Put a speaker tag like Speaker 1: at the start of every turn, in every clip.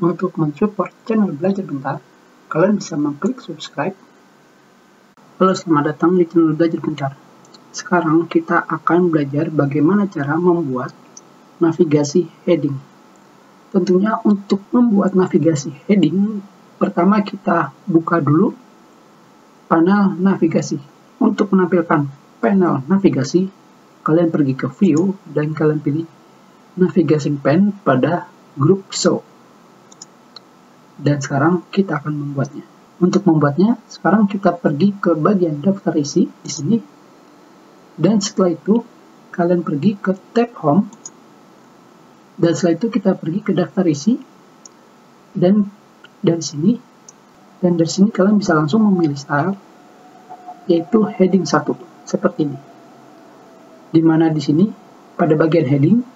Speaker 1: Untuk mensupport channel Belajar Bentar, kalian bisa mengklik subscribe. Halo, selamat datang di channel Belajar Bentar. Sekarang kita akan belajar bagaimana cara membuat navigasi heading. Tentunya untuk membuat navigasi heading, pertama kita buka dulu panel navigasi. Untuk menampilkan panel navigasi, kalian pergi ke View dan kalian pilih Navigation Pane pada grup Show. Dan sekarang kita akan membuatnya. Untuk membuatnya, sekarang kita pergi ke bagian daftar isi di sini. Dan setelah itu, kalian pergi ke tab Home. Dan setelah itu kita pergi ke daftar isi. Dan dari sini kalian bisa langsung memilih style, yaitu heading 1 seperti ini. Dimana di sini pada bagian heading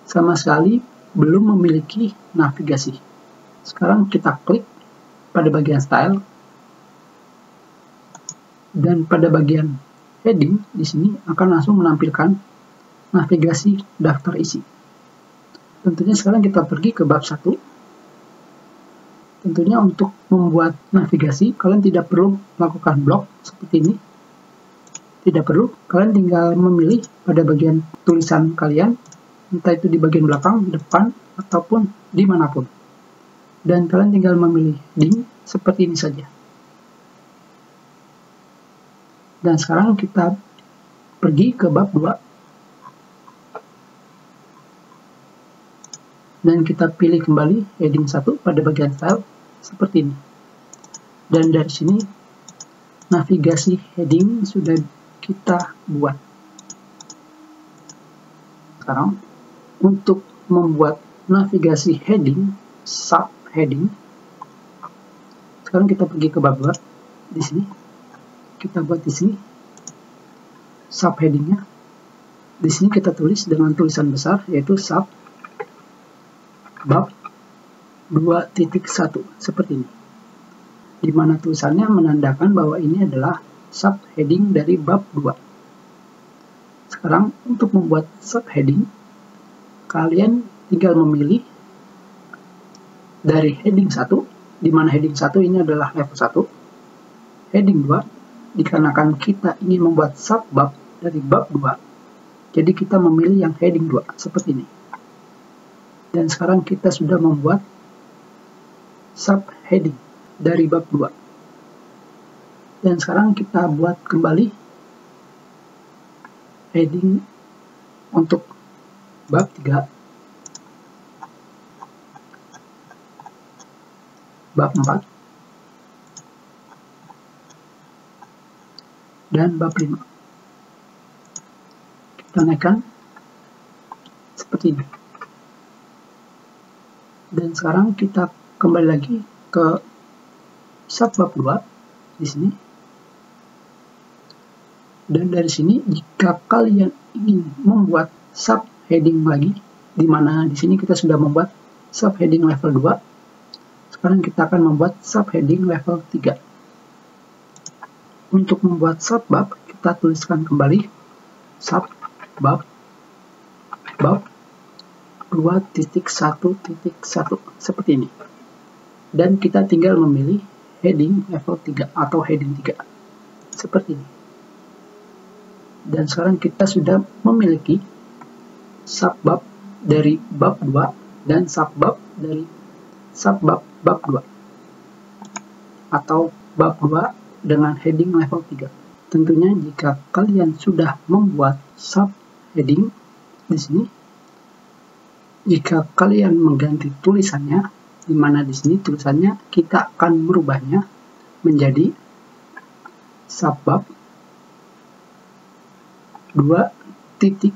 Speaker 1: sama sekali belum memiliki navigasi. Sekarang kita klik pada bagian style dan pada bagian heading di sini akan langsung menampilkan navigasi daftar isi. Tentunya sekarang kita pergi ke bab 1. Tentunya untuk membuat navigasi kalian tidak perlu melakukan blok seperti ini. Tidak perlu, kalian tinggal memilih pada bagian tulisan kalian, entah itu di bagian belakang, depan, ataupun dimanapun. Dan kalian tinggal memilih heading seperti ini saja. Dan sekarang kita pergi ke bab 2. Dan kita pilih kembali heading 1 pada bagian style seperti ini. Dan dari sini navigasi heading sudah kita buat. Sekarang untuk membuat navigasi heading, subheading, sekarang kita pergi ke bab 2. Di sini kita buat di sini subheadingnya. Di sini kita tulis dengan tulisan besar, yaitu sub bab 2.1 seperti ini. Di mana tulisannya menandakan bahwa ini adalah subheading dari bab 2. Sekarang untuk membuat subheading, kalian tinggal memilih dari heading 1, di mana heading 1 ini adalah level 1. Heading 2, dikarenakan kita ingin membuat subbab dari bab 2, jadi kita memilih yang heading 2 seperti ini. Dan sekarang kita sudah membuat subheading dari bab 2. Dan sekarang kita buat kembali heading untuk bab 3, bab 4, dan bab 5. Kita naikkan seperti ini. Dan sekarang kita kembali lagi ke subbab 2 di sini. Dan dari sini jika kalian ingin membuat subheading lagi, di mana di sini kita sudah membuat subheading level 2, sekarang kita akan membuat subheading level 3. Untuk membuat subbab, kita tuliskan kembali subbab bab 2.1.1 seperti ini. Dan kita tinggal memilih heading level 3 atau heading 3 seperti ini. Dan sekarang kita sudah memiliki subbab dari bab 2 dan subbab dari subbab bab 2 atau bab 2 dengan heading level 3. Tentunya jika kalian sudah membuat subheading di sini, jika kalian mengganti tulisannya, di mana di sini tulisannya kita akan merubahnya menjadi subbab 2.2,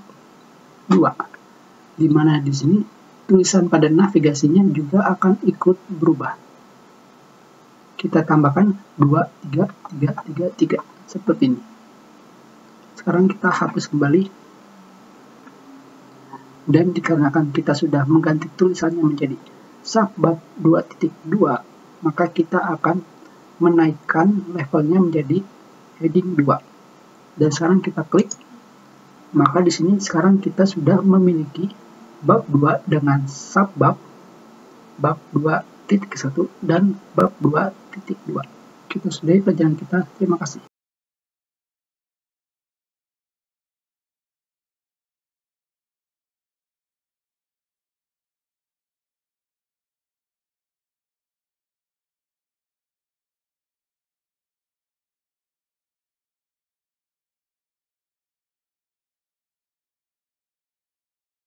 Speaker 1: di mana di sini tulisan pada navigasinya juga akan ikut berubah. Kita tambahkan 2, 3, 3, 3, 3 seperti ini. Sekarang kita hapus kembali. Dan dikarenakan kita sudah mengganti tulisannya menjadi subbab 2.2, maka kita akan menaikkan levelnya menjadi heading 2. Dan sekarang kita klik. Maka di sini sekarang kita sudah memiliki bab 2 dengan subbab bab 2.1 dan bab 2.2. Kita sudahi pelajaran kita. Terima kasih.